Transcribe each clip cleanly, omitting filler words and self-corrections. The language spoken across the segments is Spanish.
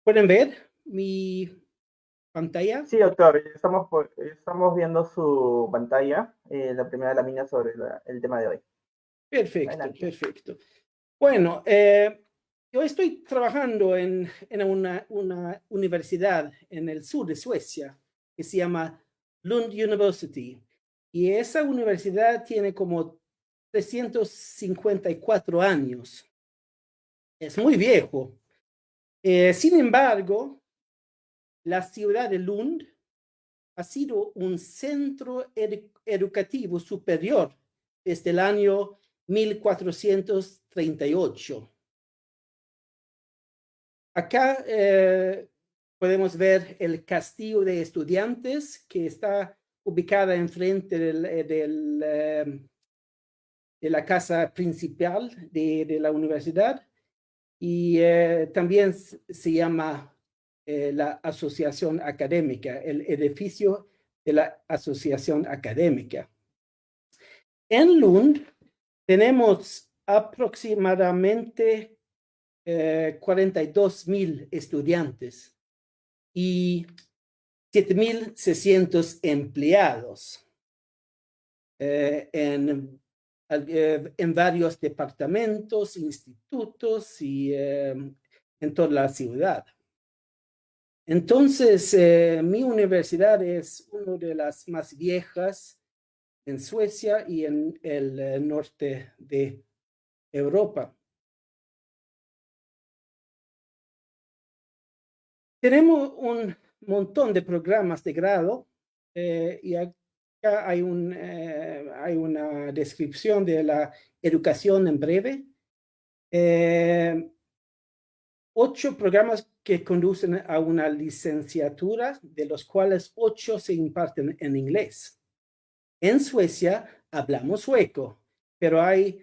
¿Pueden ver mi pantalla? Sí, doctor, estamos viendo su pantalla, la primera lámina sobre el tema de hoy. Perfecto, Adelante. perfecto. Bueno, yo estoy trabajando en una universidad en el sur de Suecia que se llama Lund University. Y esa universidad tiene como 354 años. Es muy viejo. Sin embargo, la ciudad de Lund ha sido un centro educativo superior desde el año 1438. Acá podemos ver el castillo de estudiantes que está ubicada enfrente de la casa principal de la universidad, y también se llama la asociación académica, el edificio de la asociación académica. En Lund tenemos aproximadamente 42,000 estudiantes y 7,600 empleados en varios departamentos, institutos y en toda la ciudad. Entonces, mi universidad es una de las más viejas en Suecia y en el norte de Europa. Tenemos un montón de programas de grado y acá hay una descripción de la educación en breve. 8 programas que conducen a una licenciatura, de los cuales 8 se imparten en inglés. En Suecia hablamos sueco, pero hay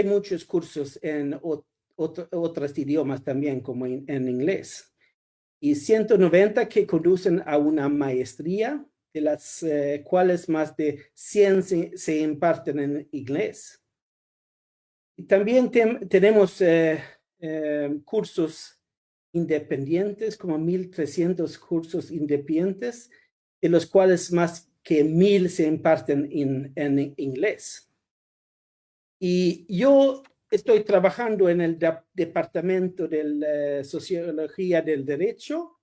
muchos cursos en otros idiomas también, como en inglés. Y 190 que conducen a una maestría, de las cuales más de 100 se imparten en inglés. Y también tenemos cursos independientes, como 1,300 cursos independientes, de los cuales más que 1,000 se imparten en inglés. Y yo estoy trabajando en el departamento de Sociología del Derecho,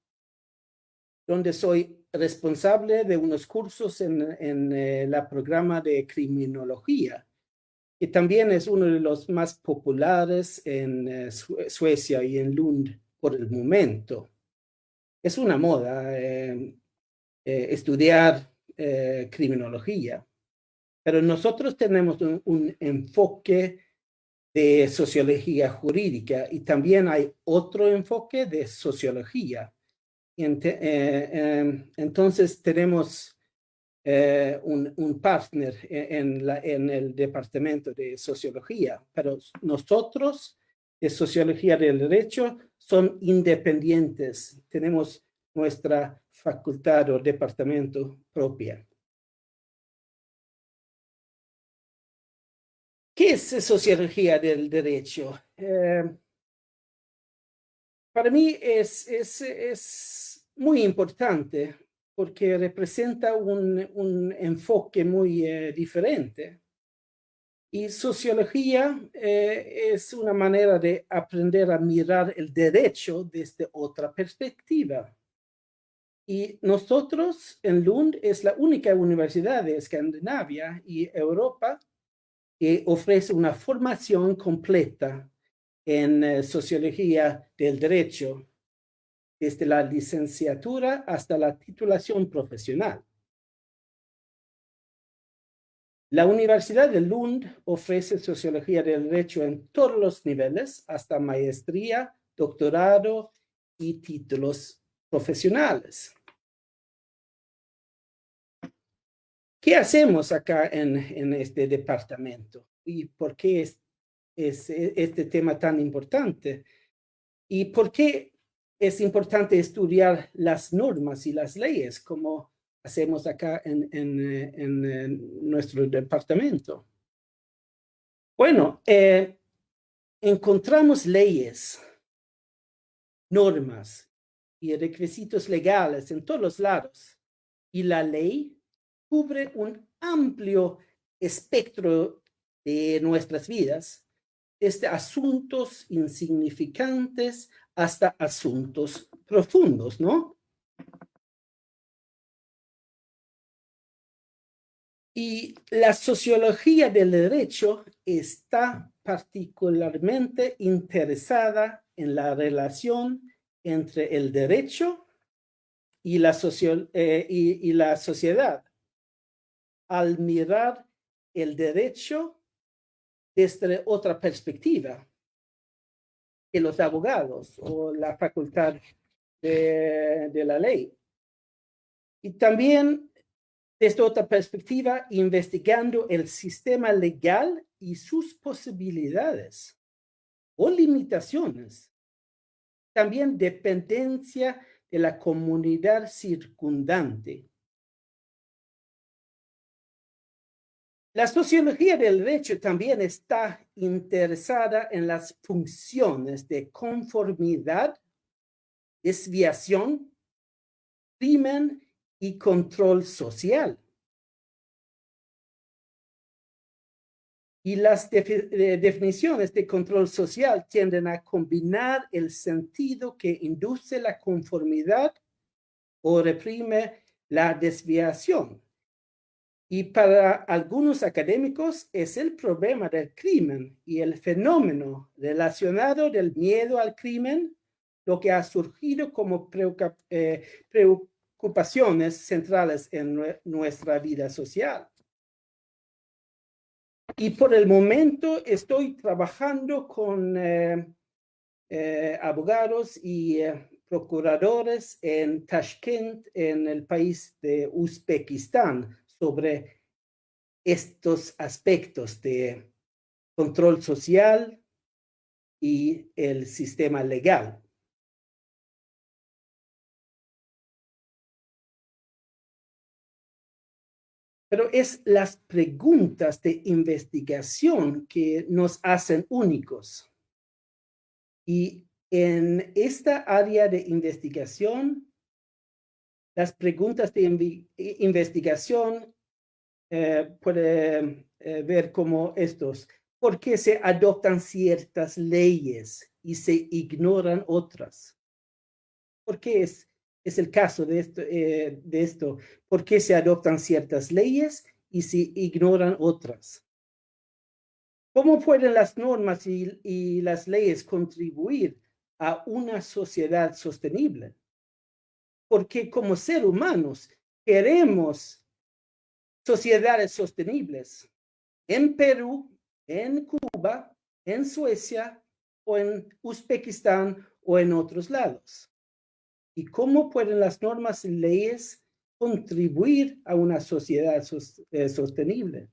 donde soy responsable de unos cursos en el programa de criminología, que también es uno de los más populares en Suecia y en Lund por el momento. Es una moda estudiar criminología, pero nosotros tenemos un enfoque de sociología jurídica y también hay otro enfoque de sociología. Entonces tenemos un partner en el departamento de sociología, pero nosotros de sociología del derecho son independientes, tenemos nuestra facultad o departamento propia. ¿Qué es sociología del derecho? Para mí es muy importante porque representa un enfoque muy diferente. Y sociología es una manera de aprender a mirar el derecho desde otra perspectiva. Y nosotros en Lund es la única universidad de Escandinavia y Europa que ofrece una formación completa en sociología del derecho, desde la licenciatura hasta la titulación profesional. La Universidad de Lund ofrece sociología del derecho en todos los niveles, hasta maestría, doctorado y títulos profesionales. ¿Qué hacemos acá en este departamento? ¿Y por qué es este tema tan importante? ¿Y por qué es importante estudiar las normas y las leyes como hacemos acá en nuestro departamento? Bueno, encontramos leyes, normas y requisitos legales en todos los lados. Y la ley cubre un amplio espectro de nuestras vidas, desde asuntos insignificantes hasta asuntos profundos, ¿no? Y la sociología del derecho está particularmente interesada en la relación entre el derecho y la sociedad, al mirar el derecho desde otra perspectiva que los abogados o la facultad de la ley. Y también desde otra perspectiva, investigando el sistema legal y sus posibilidades o limitaciones. También dependencia de la comunidad circundante. La sociología del derecho también está interesada en las funciones de conformidad, desviación, crimen y control social. Y las definiciones de control social tienden a combinar el sentido que induce la conformidad o reprime la desviación. Y para algunos académicos es el problema del crimen y el fenómeno relacionado del miedo al crimen lo que ha surgido como preocupaciones centrales en nuestra vida social. Y por el momento estoy trabajando con abogados y procuradores en Tashkent, en el país de Uzbekistán, sobre estos aspectos de control social y el sistema legal. Pero es las preguntas de investigación que nos hacen únicos. Y en esta área de investigación, las preguntas de investigación puede ver como estos. ¿Por qué se adoptan ciertas leyes y se ignoran otras? ¿Por qué es el caso de esto? ¿Por qué se adoptan ciertas leyes y se ignoran otras? ¿Cómo pueden las normas y las leyes contribuir a una sociedad sostenible? Porque como seres humanos queremos sociedades sostenibles en Perú, en Cuba, en Suecia o en Uzbekistán o en otros lados. ¿Y cómo pueden las normas y leyes contribuir a una sociedad sostenible?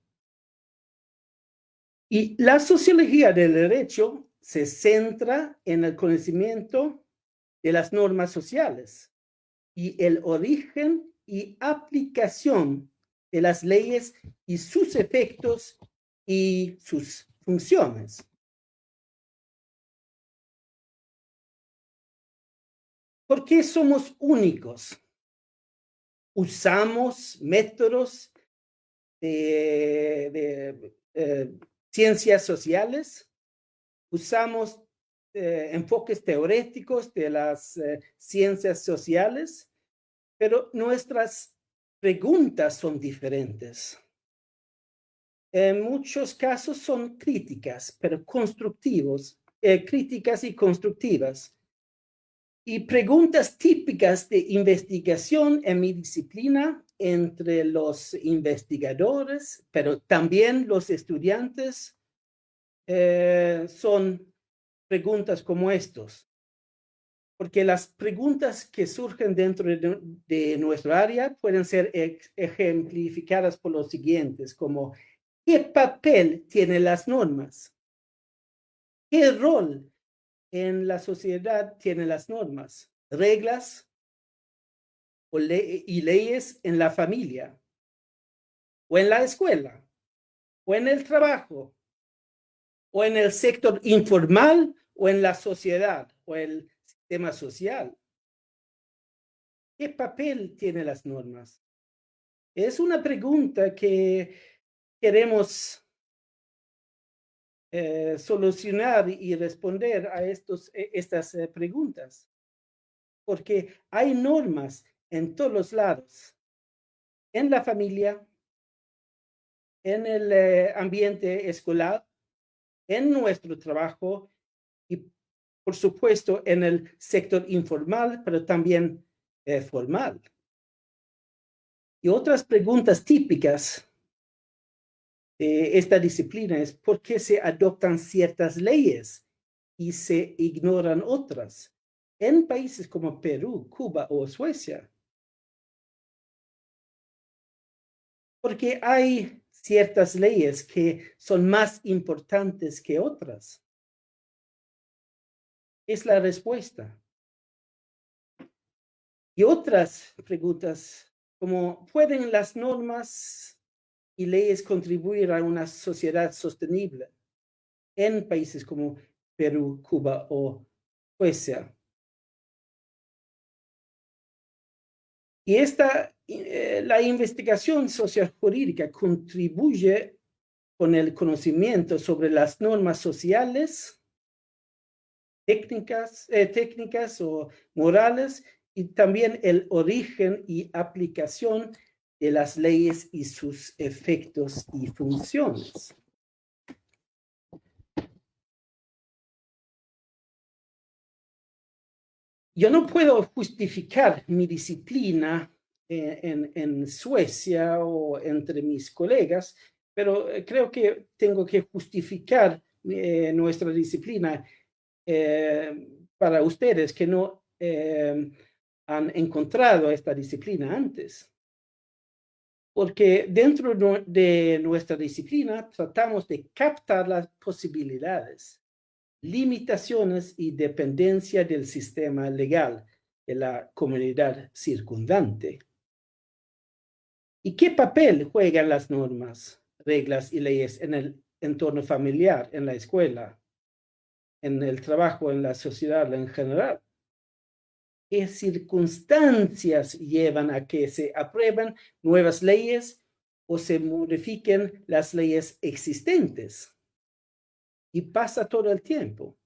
Y la sociología del derecho se centra en el conocimiento de las normas sociales y el origen y aplicación de las leyes y sus efectos y sus funciones. ¿Por qué somos únicos? Usamos métodos de ciencias sociales, usamos enfoques teóricos de las ciencias sociales, pero nuestras preguntas son diferentes. En muchos casos son críticas, pero críticas y constructivas. Y preguntas típicas de investigación en mi disciplina entre los investigadores, pero también los estudiantes, son preguntas como estos. Porque las preguntas que surgen dentro de nuestra área pueden ser ejemplificadas por los siguientes, como ¿qué papel tienen las normas? ¿Qué rol en la sociedad tienen las normas? ¿Reglas y leyes en la familia? ¿O en la escuela? ¿O en el trabajo? o en el sector informal o en la sociedad o el sistema social. ¿Qué papel tienen las normas? Es una pregunta que queremos solucionar y responder a estas preguntas, porque hay normas en todos los lados, en la familia, en el ambiente escolar, en nuestro trabajo y, por supuesto, en el sector informal, pero también formal. Y otras preguntas típicas de esta disciplina es por qué se adoptan ciertas leyes y se ignoran otras en países como Perú, Cuba o Suecia. Porque hay ciertas leyes que son más importantes que otras. Es la respuesta. Y otras preguntas, como ¿pueden las normas y leyes contribuir a una sociedad sostenible en países como Perú, Cuba o Suecia? Y la investigación sociojurídica contribuye con el conocimiento sobre las normas sociales, técnicas o morales, y también el origen y aplicación de las leyes y sus efectos y funciones. Yo no puedo justificar mi disciplina en Suecia o entre mis colegas, pero creo que tengo que justificar nuestra disciplina para ustedes que no han encontrado esta disciplina antes. Porque dentro de nuestra disciplina tratamos de captar las posibilidades, limitaciones y dependencia del sistema legal de la comunidad circundante. ¿Y qué papel juegan las normas, reglas y leyes en el entorno familiar, en la escuela, en el trabajo, en la sociedad en general? ¿Qué circunstancias llevan a que se aprueben nuevas leyes o se modifiquen las leyes existentes? Y pasa todo el tiempo.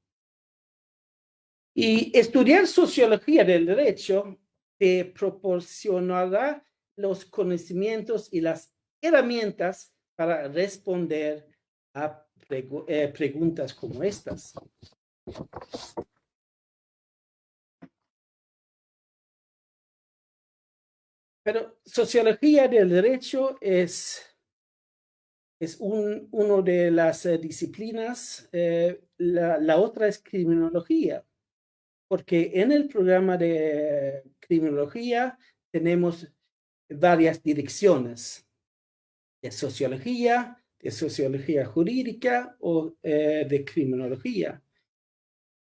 Y estudiar sociología del derecho te proporcionará los conocimientos y las herramientas para responder a preguntas como estas. Pero sociología del derecho es una de las disciplinas. La otra es criminología, porque en el programa de criminología tenemos varias direcciones de sociología jurídica o de criminología.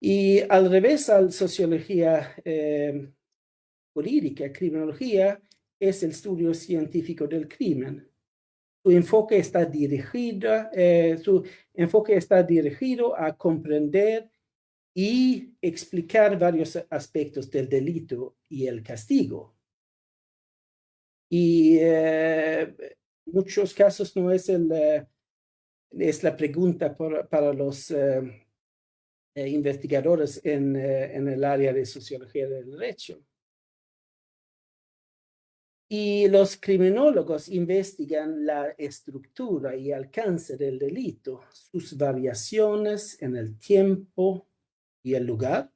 Y al revés, al criminología, es el estudio científico del crimen. Su enfoque está dirigido a comprender y explicar varios aspectos del delito y el castigo. Y en muchos casos no es la pregunta para los investigadores en el área de sociología del derecho. Y los criminólogos investigan la estructura y alcance del delito, sus variaciones en el tiempo y el lugar,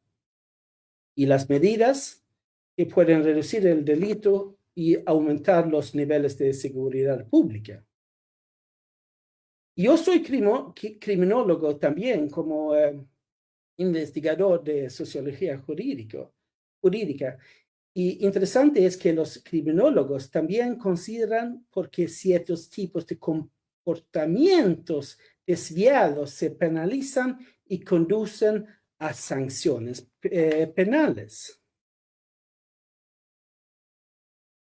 y las medidas que pueden reducir el delito y aumentar los niveles de seguridad pública. Yo soy criminólogo también como investigador de sociología jurídica. Y interesante es que los criminólogos también consideran porque ciertos tipos de comportamientos desviados se penalizan y conducen a sanciones penales.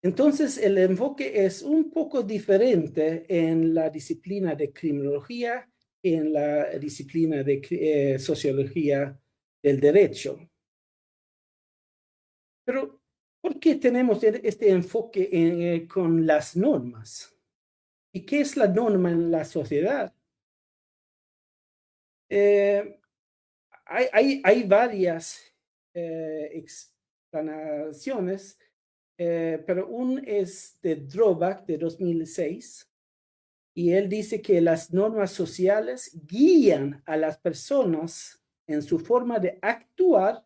Entonces, el enfoque es un poco diferente en la disciplina de criminología en la disciplina de sociología del derecho. Pero, ¿por qué tenemos este enfoque con las normas? ¿Y qué es la norma en la sociedad? Hay varias explanaciones, pero un es de Drobak de 2006, y él dice que las normas sociales guían a las personas en su forma de actuar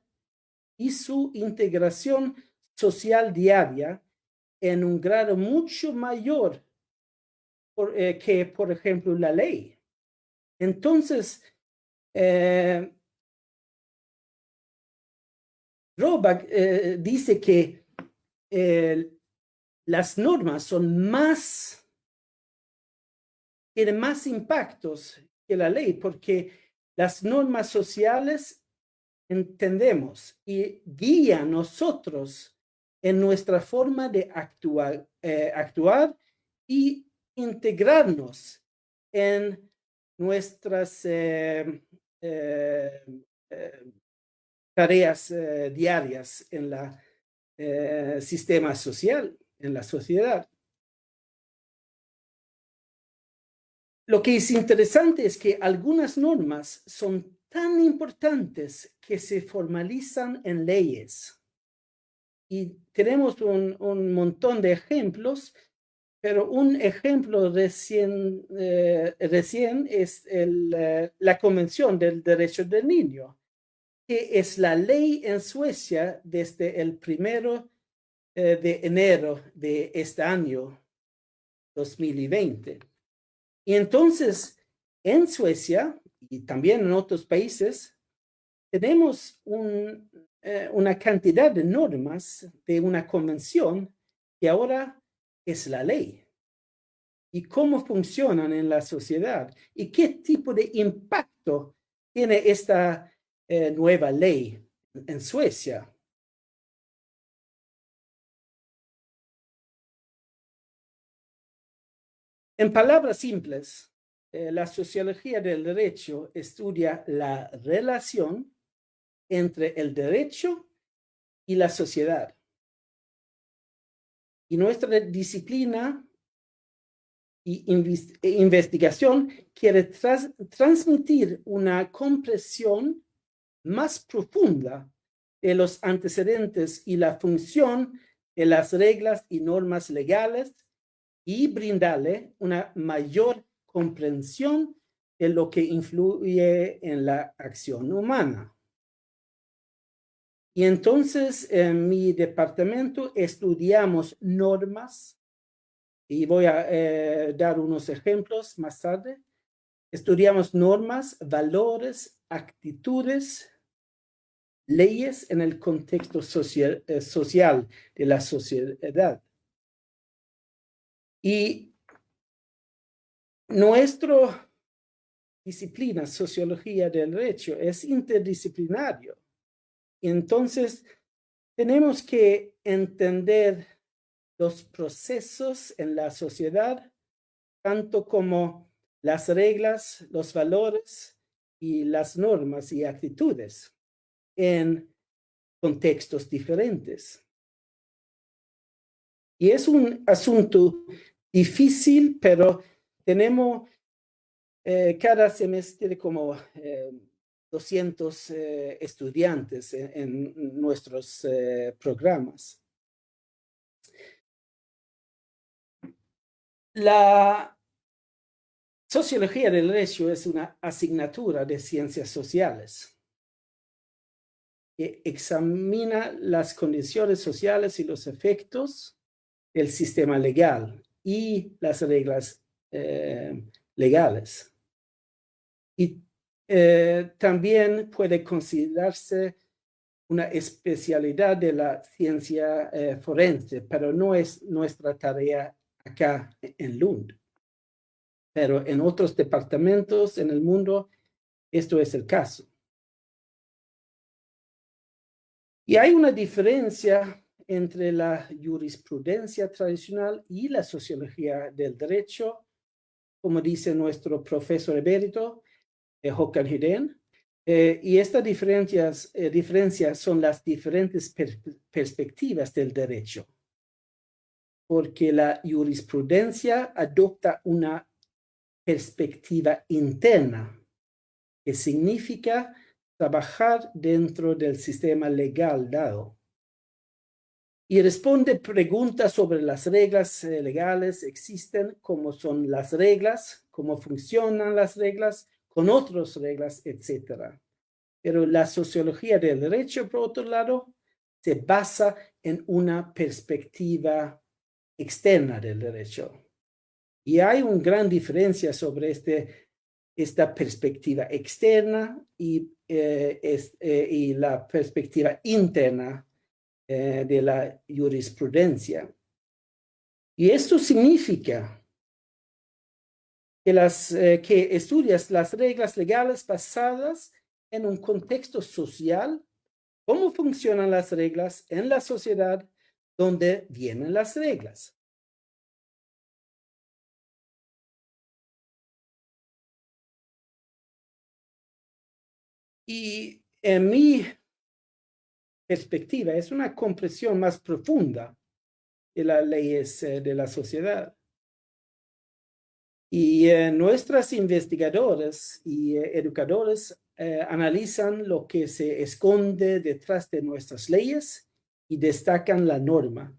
y su integración social diaria en un grado mucho mayor que, por ejemplo, la ley. Entonces, Drobak dice que las normas tienen más impactos que la ley, porque las normas sociales entendemos y guían a nosotros en nuestra forma de actuar y integrarnos en nuestras tareas diarias en el sistema social, en la sociedad. Lo que es interesante es que algunas normas son tan importantes que se formalizan en leyes. Y tenemos un montón de ejemplos, pero un ejemplo recién es la Convención del Derecho del Niño, que es la ley en Suecia desde el 1 de enero de este año 2020. Y entonces, en Suecia y también en otros países, tenemos una cantidad de normas de una convención que ahora es la ley. Y cómo funcionan en la sociedad y qué tipo de impacto tiene esta nueva ley en Suecia. En palabras simples, la sociología del derecho estudia la relación entre el derecho y la sociedad. Y nuestra disciplina y investigación quiere transmitir una comprensión más profunda de los antecedentes y la función de las reglas y normas legales y brindarle una mayor comprensión de lo que influye en la acción humana. Y entonces en mi departamento estudiamos normas, y voy a dar unos ejemplos más tarde. Estudiamos normas, valores, actitudes, leyes en el contexto social de la sociedad. Y nuestra disciplina, sociología del derecho, es interdisciplinario. Entonces, tenemos que entender los procesos en la sociedad, tanto como las reglas, los valores y las normas y actitudes en contextos diferentes. Y es un asunto difícil, pero tenemos cada semestre como 200 estudiantes en nuestros programas. La sociología del derecho es una asignatura de ciencias sociales que examina las condiciones sociales y los efectos del sistema legal y las reglas legales. Y también puede considerarse una especialidad de la ciencia forense, pero no es nuestra tarea acá en Lund. Pero en otros departamentos en el mundo, esto es el caso. Y hay una diferencia entre la jurisprudencia tradicional y la sociología del derecho. Como dice nuestro profesor emérito, Håkan Hydén. Y estas diferencias son las diferentes perspectivas del derecho, porque la jurisprudencia adopta una perspectiva interna, que significa trabajar dentro del sistema legal dado. Y responde preguntas sobre las reglas legales existen, cómo son las reglas, cómo funcionan las reglas, con otras reglas, etc. Pero la sociología del derecho, por otro lado, se basa en una perspectiva externa del derecho. Y hay una gran diferencia sobre esta perspectiva externa y la perspectiva interna de la jurisprudencia. Y esto significa que estudias las reglas legales basadas en un contexto social, cómo funcionan las reglas en la sociedad donde vienen las reglas. Y en mi perspectiva es una comprensión más profunda de las leyes de la sociedad. Y nuestros investigadores y educadores analizan lo que se esconde detrás de nuestras leyes y destacan la norma,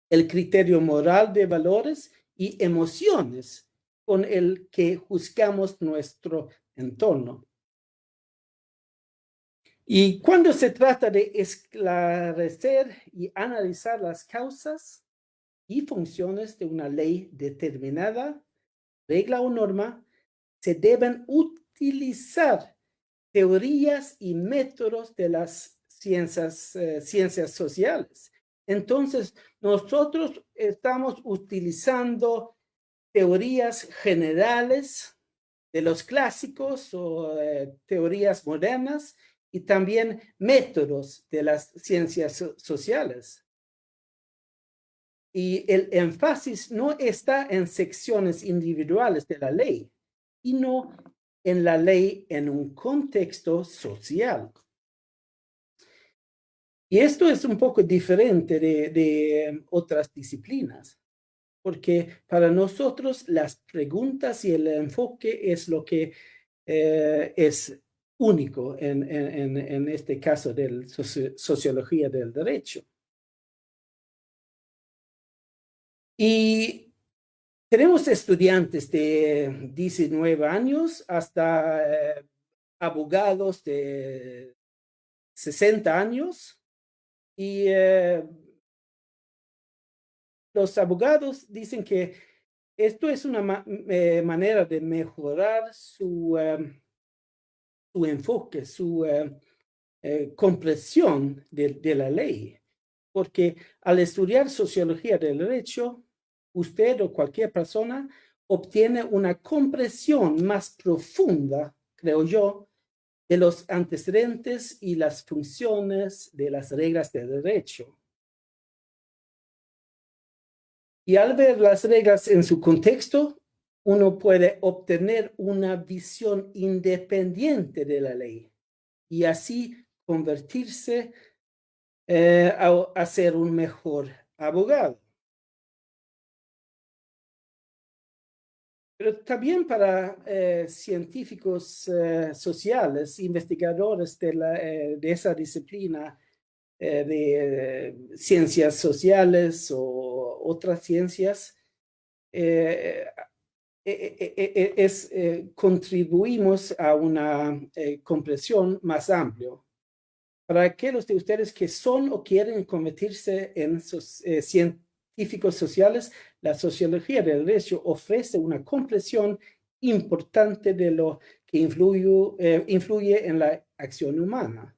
el criterio moral de valores y emociones con el que juzgamos nuestro entorno. Y cuando se trata de esclarecer y analizar las causas y funciones de una ley determinada, regla o norma, se deben utilizar teorías y métodos de las ciencias sociales. Entonces, nosotros estamos utilizando teorías generales de los clásicos o teorías modernas y también métodos de las ciencias sociales. Y el énfasis no está en secciones individuales de la ley, sino en la ley en un contexto social. Y esto es un poco diferente de otras disciplinas, porque para nosotros las preguntas y el enfoque es lo que es único en este caso de sociología del derecho. Y tenemos estudiantes de 19 años hasta abogados de 60 años y los abogados dicen que esto es una manera de mejorar su enfoque, su comprensión de la ley, porque al estudiar sociología del derecho, usted o cualquier persona obtiene una comprensión más profunda, creo yo, de los antecedentes y las funciones de las reglas del derecho. Y al ver las reglas en su contexto, uno puede obtener una visión independiente de la ley y así convertirse a ser un mejor abogado. Pero también para científicos sociales, investigadores de esa disciplina de ciencias sociales o otras ciencias, contribuimos a una comprensión más amplia. Para aquellos de ustedes que son o quieren convertirse en científicos sociales, la sociología del derecho ofrece una comprensión importante de lo que influye en la acción humana.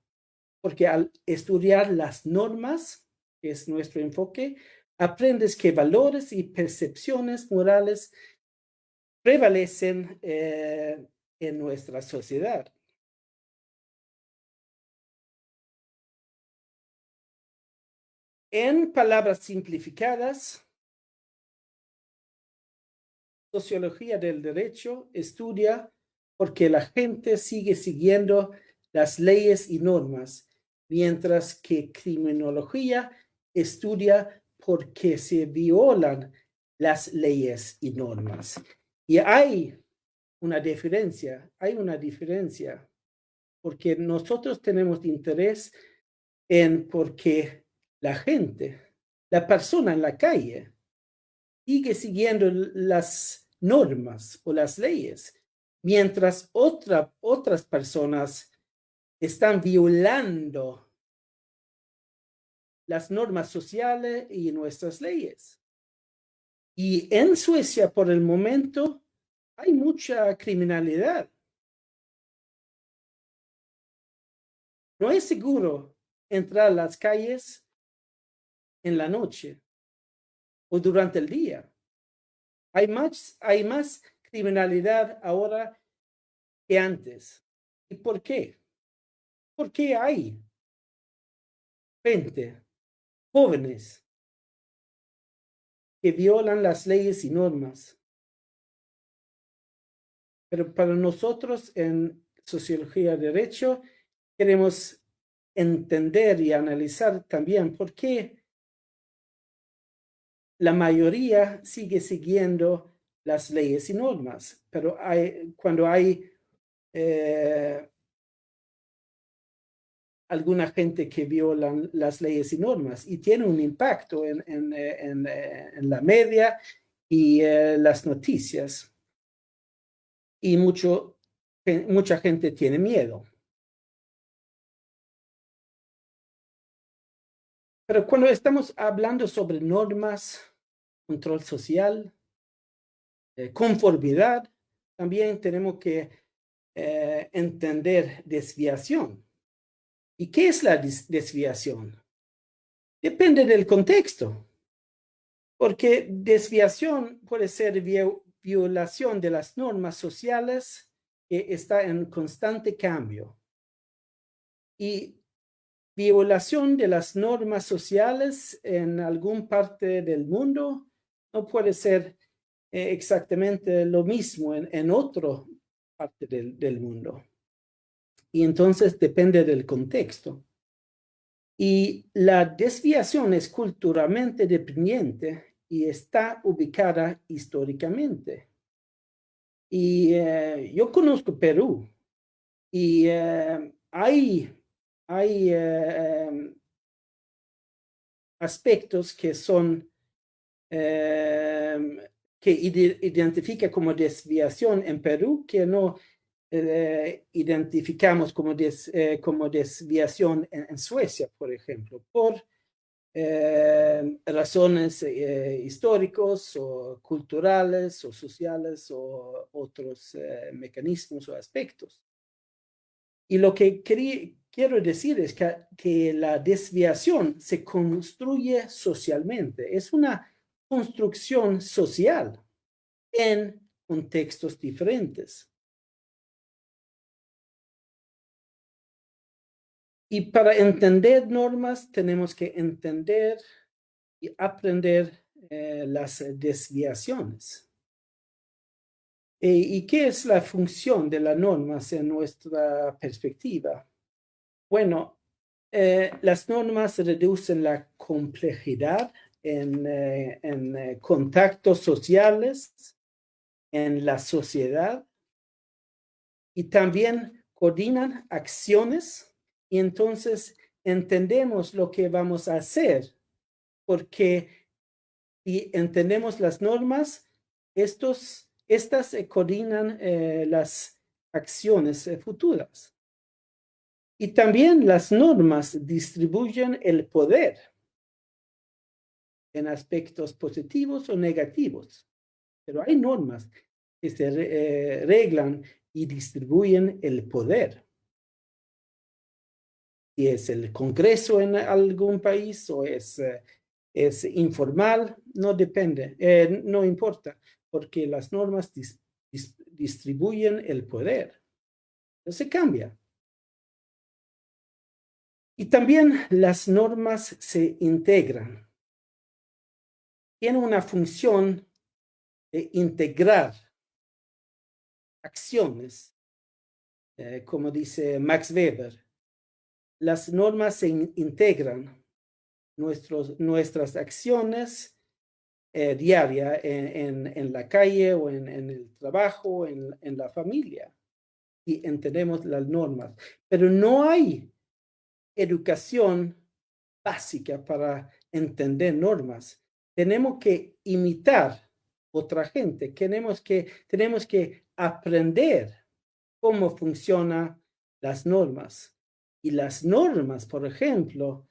Porque al estudiar las normas, que es nuestro enfoque, aprendes que valores y percepciones morales prevalecen en nuestra sociedad. En palabras simplificadas, sociología del derecho estudia porque la gente sigue siguiendo las leyes y normas, mientras que criminología estudia por qué se violan las leyes y normas. Y hay una diferencia, porque nosotros tenemos interés en por qué la gente, la persona en la calle, sigue siguiendo las normas o las leyes, mientras otras personas están violando las normas sociales y nuestras leyes. Y en Suecia, por el momento, hay mucha criminalidad. No es seguro entrar a las calles en la noche o durante el día. Hay más criminalidad ahora que antes. ¿Y por qué? Porque hay gente, jóvenes, que violan las leyes y normas. Pero para nosotros en Sociología de Derecho queremos entender y analizar también por qué la mayoría sigue siguiendo las leyes y normas, pero cuando hay alguna gente que viola las leyes y normas y tiene un impacto en la media y las noticias. Y mucha gente tiene miedo. Pero cuando estamos hablando sobre normas, control social, conformidad, también tenemos que entender desviación. ¿Y qué es la desviación? Depende del contexto, porque desviación puede ser violación de las normas sociales que está en constante cambio. Y violación de las normas sociales en alguna parte del mundo no puede ser exactamente lo mismo en otra parte del mundo. Y entonces depende del contexto. Y la desviación es culturalmente dependiente y está ubicada históricamente. Y yo conozco Perú y hay aspectos que son que identifica como desviación en Perú que no identificamos como desviación en Suecia, por ejemplo, por razones históricos o culturales o sociales o otros mecanismos o aspectos. Y lo que quiero decir es que la desviación se construye socialmente. Es una construcción social en contextos diferentes. Y para entender normas tenemos que entender y aprender las desviaciones. ¿Y qué es la función de las normas en nuestra perspectiva? Bueno, las normas reducen la complejidad en contactos sociales, en la sociedad, y también coordinan acciones, y entonces entendemos lo que vamos a hacer, porque si entendemos las normas, estas coordinan las acciones futuras. Y también las normas distribuyen el poder en aspectos positivos o negativos. Pero hay normas que se reglan y distribuyen el poder. Si es el Congreso en algún país o es informal, no depende, no importa, porque las normas distribuyen el poder. No se cambia. Y también las normas se integran. Tienen una función de integrar acciones como dice Max Weber, las normas se integran nuestras acciones diarias en la calle o en el trabajo, en la familia, y entendemos las normas. Pero no hay educación básica para entender normas. Tenemos que imitar otra gente, tenemos que aprender cómo funcionan las normas. Y las normas, por ejemplo,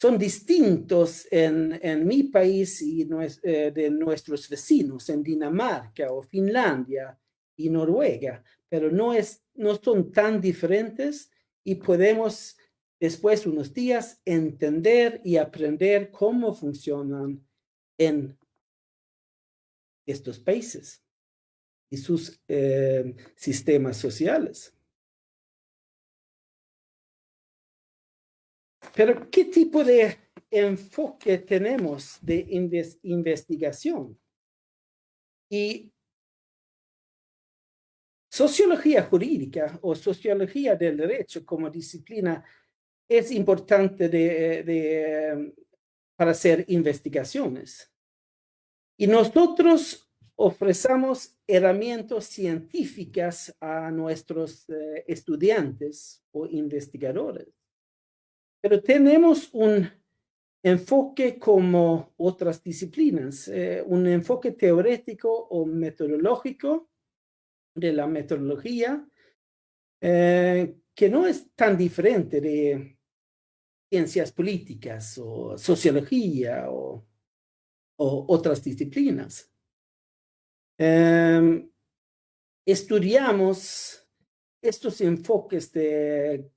son distintos en mi país y de nuestros vecinos, en Dinamarca o Finlandia y Noruega, pero no son tan diferentes y podemos después de unos días entender y aprender cómo funcionan en estos países y sus sistemas sociales. Pero, ¿qué tipo de enfoque tenemos de investigación? Y sociología jurídica o sociología del derecho como disciplina es importante para hacer investigaciones. Y nosotros ofrecemos herramientas científicas a nuestros estudiantes o investigadores. Pero tenemos un enfoque como otras disciplinas, un enfoque teórico o metodológico de la metodología que no es tan diferente de ciencias políticas o sociología o otras disciplinas. Estudiamos estos enfoques de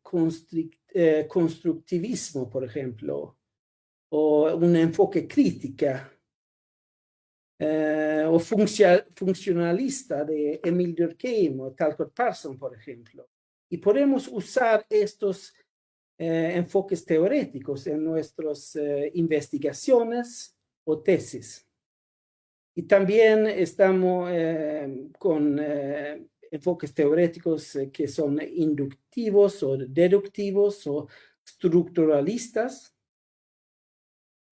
constructivismo, por ejemplo, o un enfoque crítica, o funcionalista de Emile Durkheim o Talcott Parsons, por ejemplo. Y podemos usar estos enfoques teóricos en nuestras investigaciones o tesis. Y también estamos con enfoques teóricos que son inductivos o deductivos o estructuralistas.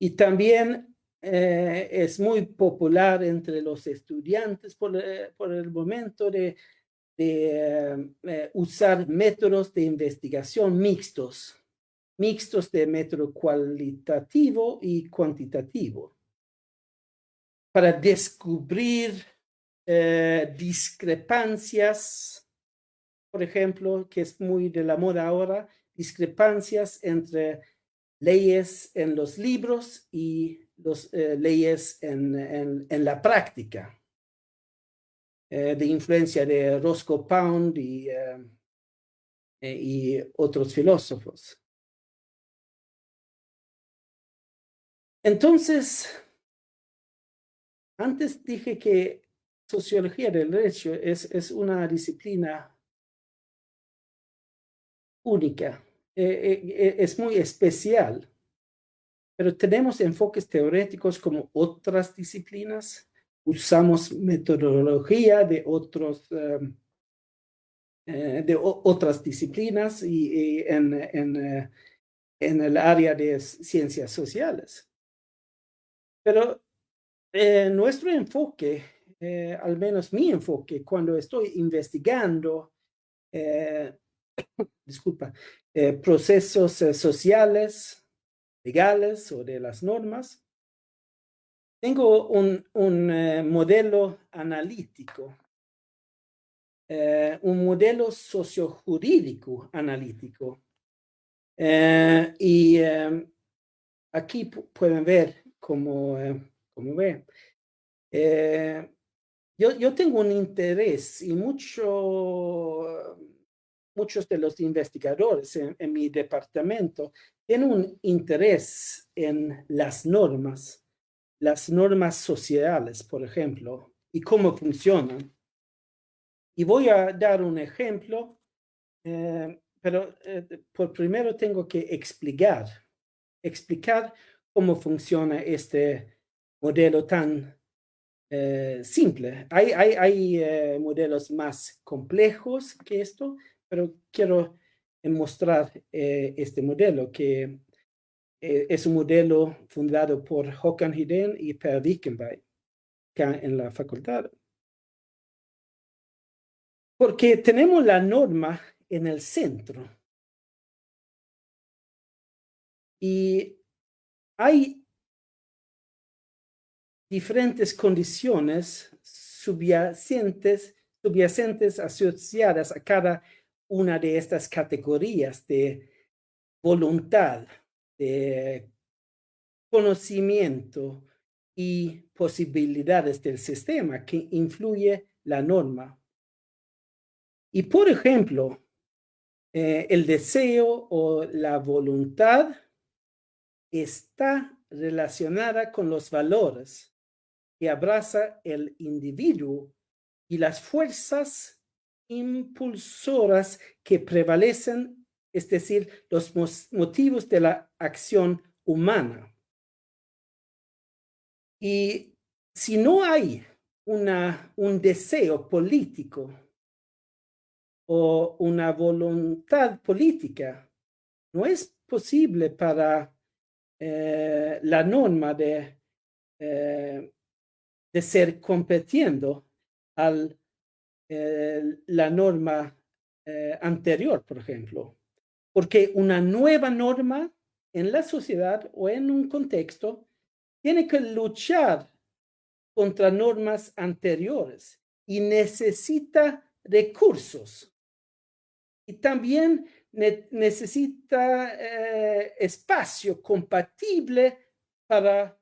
Y también es muy popular entre los estudiantes por el momento de usar métodos de investigación mixtos de método cualitativo y cuantitativo, para descubrir discrepancias, por ejemplo, que es muy de la moda ahora, discrepancias entre leyes en los libros y leyes en la práctica, de influencia de Roscoe Pound y otros filósofos. Entonces, antes dije que sociología del derecho es una disciplina única, es muy especial, pero tenemos enfoques teóricos como otras disciplinas, usamos metodología de otras disciplinas y en el área de ciencias sociales. Pero nuestro enfoque, al menos mi enfoque, cuando estoy investigando, procesos sociales, legales o de las normas, tengo un modelo analítico, un modelo sociojurídico analítico. Y aquí pueden ver cómo ven. Yo tengo un interés y muchos de los investigadores en mi departamento tienen un interés en las normas sociales, por ejemplo, y cómo funcionan. Y voy a dar un ejemplo, pero por primero tengo que explicar cómo funciona este modelo tan simple. Hay modelos más complejos que esto, pero quiero mostrar este modelo que es un modelo fundado por Håkan Hidén y Per Wikenberg en la facultad. Porque tenemos la norma en el centro. Y hay diferentes condiciones subyacentes asociadas a cada una de estas categorías de voluntad, de conocimiento y posibilidades del sistema que influye la norma. Y por ejemplo, el deseo o la voluntad está relacionada con los valores que abraza el individuo y las fuerzas impulsoras que prevalecen, es decir, los motivos de la acción humana. Y si no hay un deseo político o una voluntad política, no es posible para la norma de ser compitiendo a la norma anterior, por ejemplo. Porque una nueva norma en la sociedad o en un contexto tiene que luchar contra normas anteriores y necesita recursos. Y también necesita espacio compatible para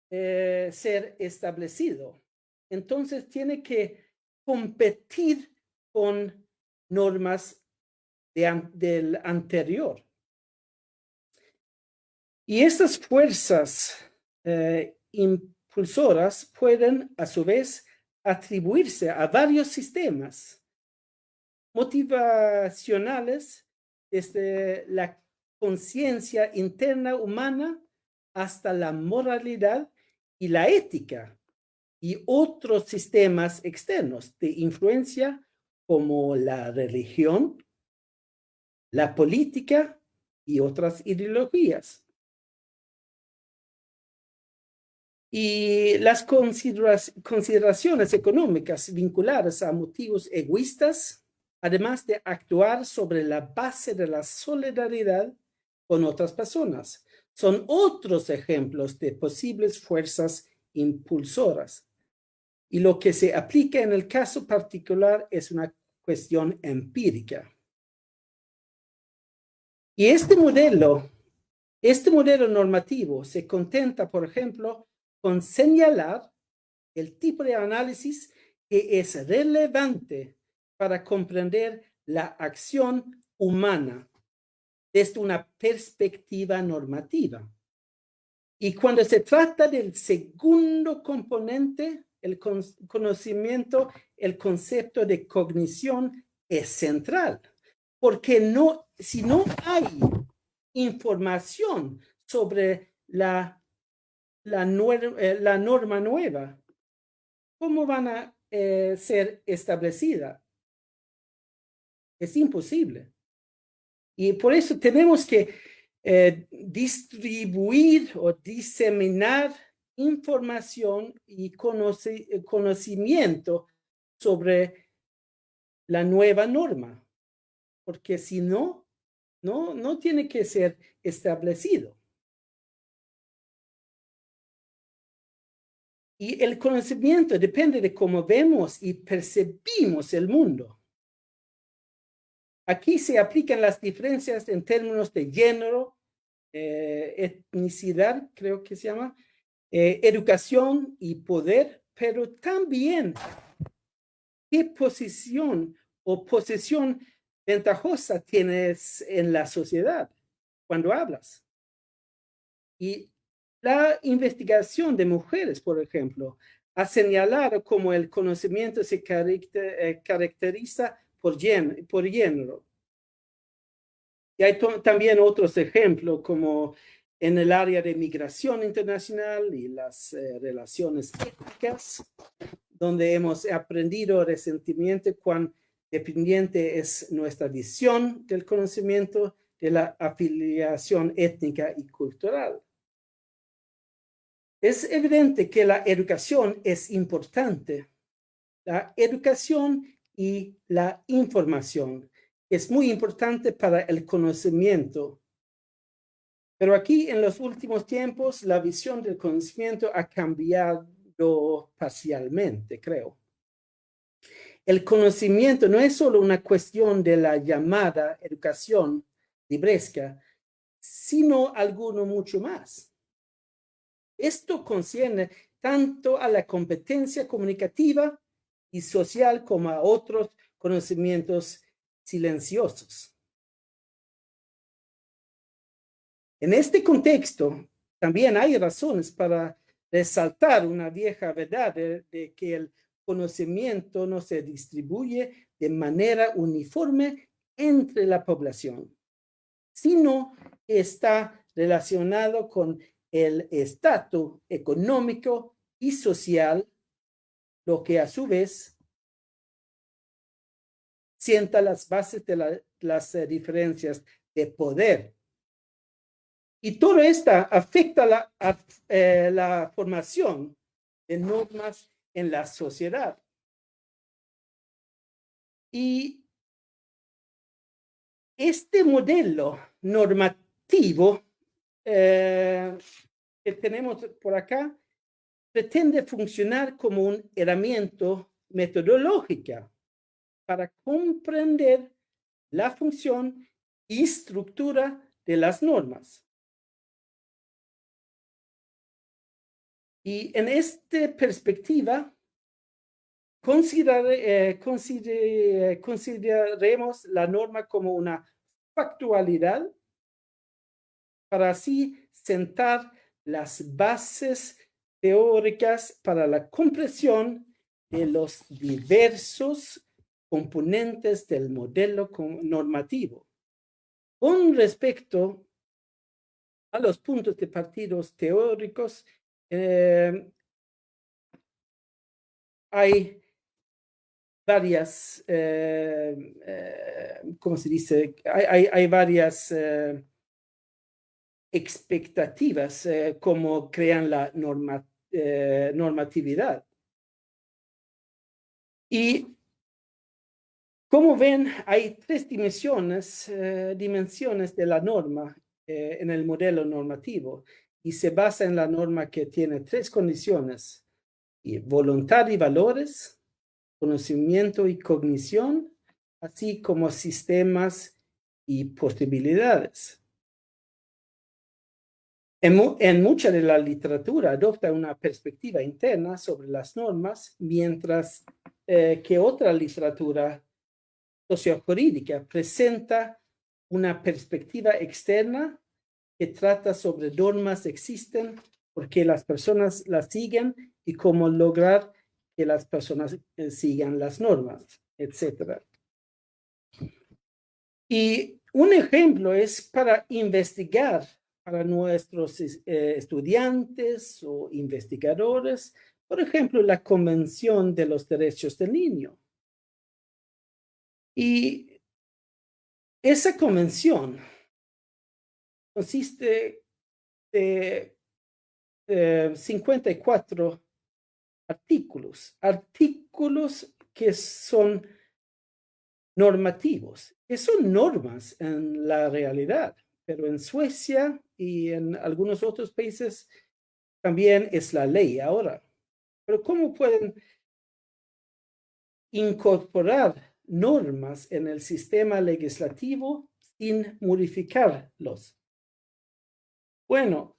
ser establecido. Entonces tiene que competir con normas del anterior. Y estas fuerzas impulsoras pueden a su vez atribuirse a varios sistemas motivacionales, desde la conciencia interna humana hasta la moralidad y la ética, y otros sistemas externos de influencia como la religión, la política y otras ideologías. Y las consideraciones económicas vinculadas a motivos egoístas, además de actuar sobre la base de la solidaridad con otras personas, son otros ejemplos de posibles fuerzas impulsoras. Y lo que se aplica en el caso particular es una cuestión empírica. Y este modelo normativo se contenta, por ejemplo, con señalar el tipo de análisis que es relevante para comprender la acción humana desde una perspectiva normativa. Y cuando se trata del segundo componente, el conocimiento, el concepto de cognición es central, porque si no hay información sobre la norma nueva, ¿cómo van a ser establecida? Es imposible. Y por eso tenemos que distribuir o diseminar información y conocimiento sobre la nueva norma, porque si no tiene que ser establecido. Y el conocimiento depende de cómo vemos y percibimos el mundo. Aquí se aplican las diferencias en términos de género, etnicidad, creo que se llama, educación y poder, pero también qué posición o posesión ventajosa tienes en la sociedad cuando hablas. Y la investigación de mujeres, por ejemplo, ha señalado cómo el conocimiento se caracteriza por género. Y hay también otros ejemplos como en el área de migración internacional y las relaciones étnicas, donde hemos aprendido recientemente cuán dependiente es nuestra visión del conocimiento de la afiliación étnica y cultural. Es evidente que la educación es importante. La educación y la información es muy importante para el conocimiento. Pero aquí en los últimos tiempos la visión del conocimiento ha cambiado parcialmente, creo. El conocimiento no es solo una cuestión de la llamada educación libresca, sino algo mucho más. Esto concierne tanto a la competencia comunicativa y social como a otros conocimientos silenciosos. En este contexto, también hay razones para resaltar una vieja verdad de que el conocimiento no se distribuye de manera uniforme entre la población, sino que está relacionado con el estatus económico y social, lo que a su vez sienta las bases de las diferencias de poder. Y todo esto afecta la formación de normas en la sociedad. Y este modelo normativo que tenemos por acá pretende funcionar como una herramienta metodológica para comprender la función y estructura de las normas. Y en esta perspectiva, consideremos la norma como una factualidad para así sentar las bases teóricas para la comprensión de los diversos componentes del modelo normativo. Con respecto a los puntos de partida teóricos, hay varias, ¿cómo se dice? Hay varias expectativas como crean la normatividad. Y como ven, hay tres dimensiones de la norma en el modelo normativo y se basa en la norma que tiene tres condiciones: voluntad y valores, conocimiento y cognición, así como sistemas y posibilidades. En mucha de la literatura adopta una perspectiva interna sobre las normas, mientras que otra literatura sociojurídica presenta una perspectiva externa que trata sobre normas existen, porque las personas las siguen y cómo lograr que las personas sigan las normas, etc. Y un ejemplo es para investigar para nuestros estudiantes o investigadores, por ejemplo, la Convención de los Derechos del Niño. Y esa convención consiste de 54 artículos que son normativos, que son normas en la realidad, pero en Suecia y en algunos otros países también es la ley ahora. Pero ¿cómo pueden incorporar normas en el sistema legislativo sin modificarlos? Bueno,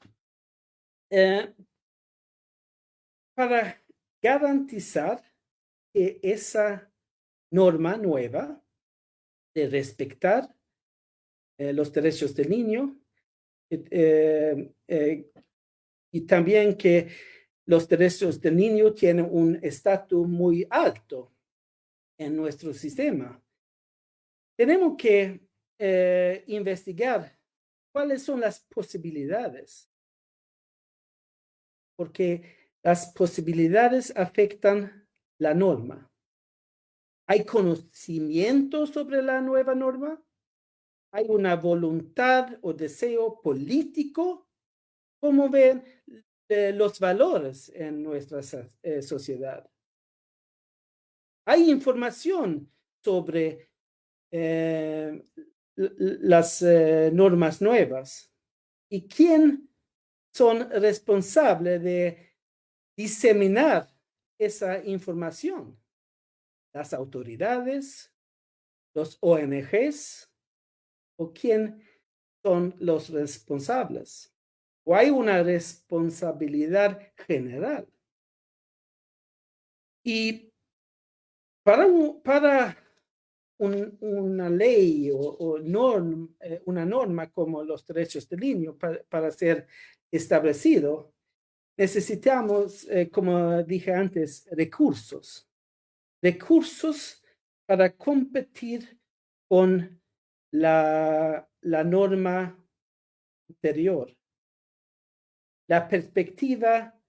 para garantizar que esa norma nueva de respetar los derechos del niño y también que los derechos del niño tienen un estatus muy alto en nuestro sistema. Tenemos que investigar ¿Cuáles son las posibilidades? Porque las posibilidades afectan la norma. ¿Hay conocimiento sobre la nueva norma? ¿Hay una voluntad o deseo político? ¿Cómo ven los valores en nuestra sociedad? ¿Hay información sobre las normas nuevas? ¿Y quién son responsables de diseminar esa información? ¿Las autoridades? ¿Los ONGs? ¿O quién son los responsables? ¿O hay una responsabilidad general? Y para una ley o una norma como los derechos del niño para ser establecido, necesitamos, como dije antes, recursos para competir con la norma anterior. La perspectiva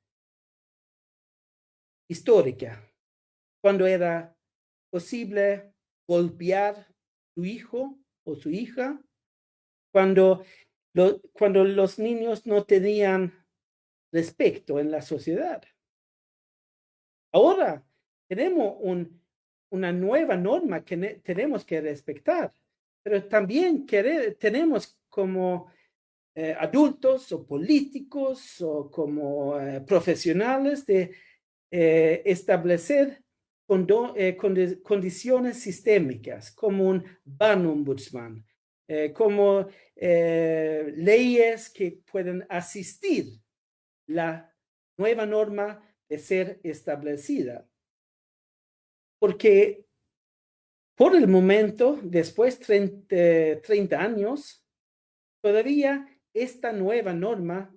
histórica, cuando era posible golpear a su hijo o su hija, cuando los niños no tenían respeto en la sociedad. Ahora tenemos una nueva norma que tenemos que respetar, pero también tenemos como adultos o políticos o como profesionales de establecer condiciones sistémicas como un Barnombudsman, como leyes que pueden asistir la nueva norma de ser establecida. Porque por el momento, después de 30 años, todavía esta nueva norma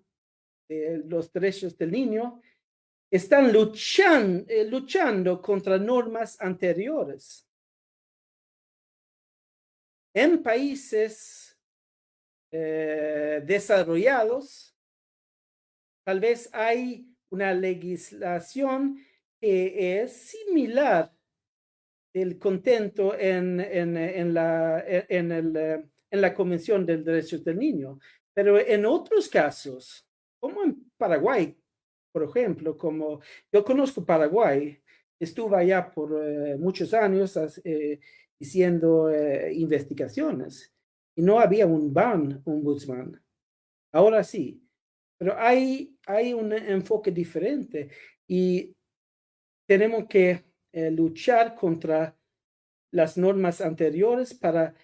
de los derechos del niño están luchando contra normas anteriores. En países desarrollados, tal vez hay una legislación que es similar del contento en la Convención de Derechos del Niño, pero en otros casos, como en Paraguay, por ejemplo, como yo conozco Paraguay, estuve allá por muchos años haciendo investigaciones y no había un ombudsman. Ahora sí, pero hay un enfoque diferente y tenemos que luchar contra las normas anteriores para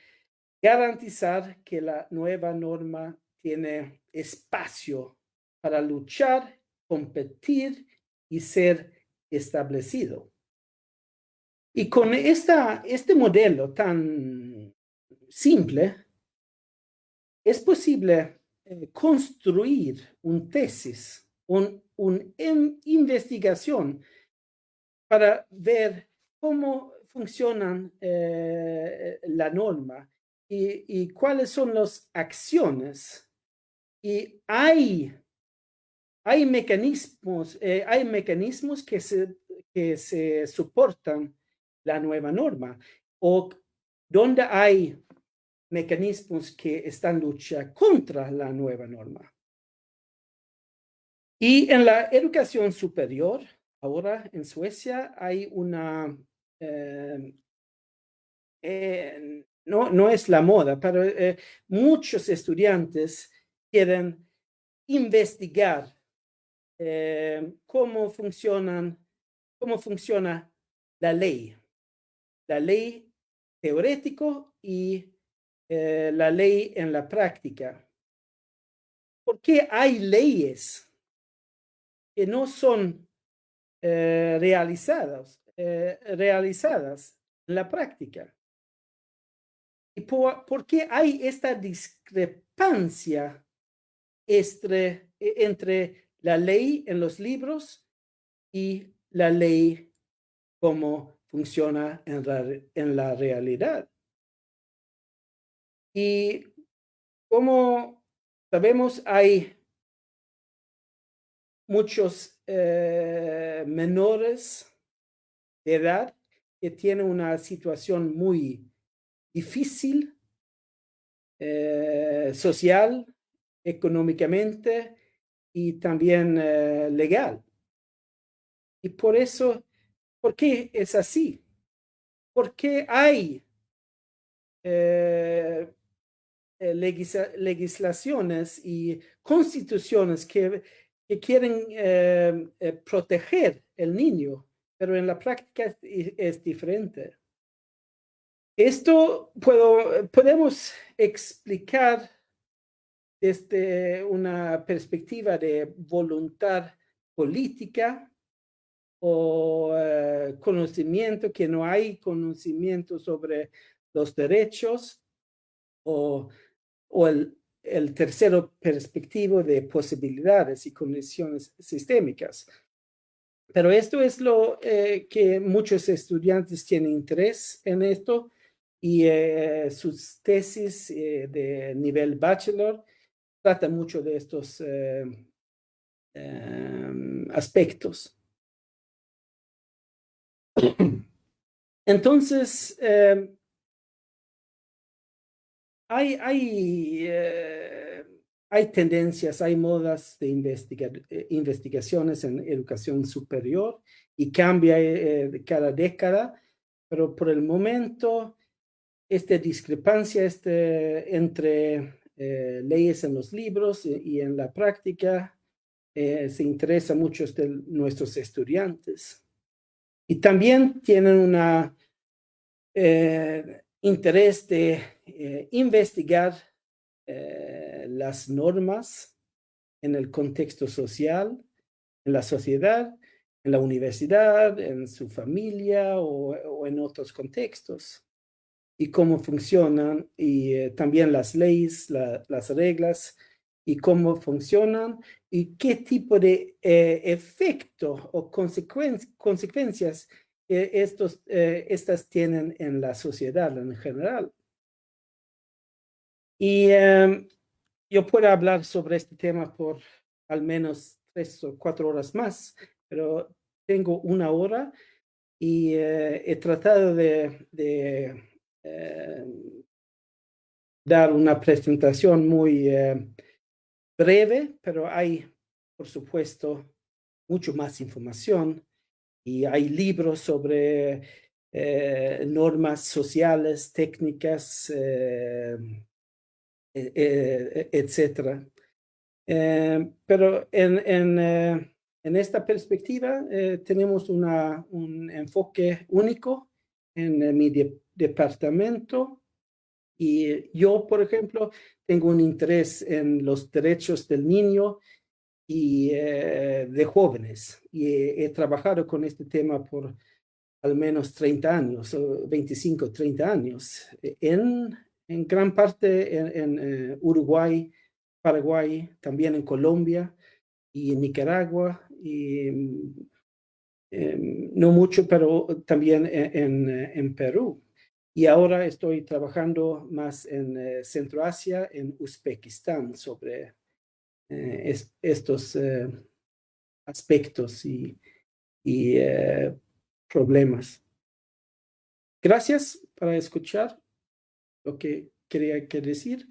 garantizar que la nueva norma tiene espacio para luchar, competir y ser establecido. Y con este modelo tan simple, es posible construir una tesis, una investigación para ver cómo funcionan la norma y cuáles son las acciones. Y hay mecanismos que se soportan la nueva norma o donde hay mecanismos que están luchando contra la nueva norma. Y en la educación superior, ahora en Suecia hay una, no es la moda, pero muchos estudiantes quieren investigar cómo funciona la ley teórico y la ley en la práctica. Porque hay leyes que no son realizadas en la práctica. ¿Y por qué hay esta discrepancia entre la ley en los libros y la ley como funciona en la realidad? Y como sabemos hay muchos menores de edad que tienen una situación muy difícil, social, económicamente y también legal. Y por eso, ¿por qué es así? Porque hay legislaciones y constituciones que quieren proteger el niño, pero en la práctica es diferente. Esto podemos explicar desde una perspectiva de voluntad política o conocimiento, que no hay conocimiento sobre los derechos, o el tercero perspectivo de posibilidades y condiciones sistémicas. Pero esto es lo que muchos estudiantes tienen interés en esto, y sus tesis de nivel bachelor tratan mucho de estos aspectos. Entonces, hay tendencias, hay modas de investigaciones en educación superior, y cambia cada década, pero por el momento esta discrepancia entre leyes en los libros y en la práctica se interesa mucho de nuestros estudiantes. Y también tienen un interés de investigar las normas en el contexto social, en la sociedad, en la universidad, en su familia o en otros contextos, y cómo funcionan, y también las leyes, las reglas, y cómo funcionan, y qué tipo de efecto o consecuencias estas tienen en la sociedad en general. Y yo puedo hablar sobre este tema por al menos 3 o 4 horas más, pero tengo 1 hora, y he tratado de dar una presentación muy breve, pero hay, por supuesto, mucho más información, y hay libros sobre normas sociales, técnicas, etcétera. Pero en esta perspectiva tenemos un enfoque único en mi departamento, y yo, por ejemplo, tengo un interés en los derechos del niño y de jóvenes, y he trabajado con este tema por al menos 30 años, o 25, 30 años, en gran parte en Uruguay, Paraguay, también en Colombia y en Nicaragua, y no mucho, pero también en Perú. Y ahora estoy trabajando más en Centroasia, en Uzbekistán, sobre estos aspectos y problemas. Gracias por escuchar lo que quería decir.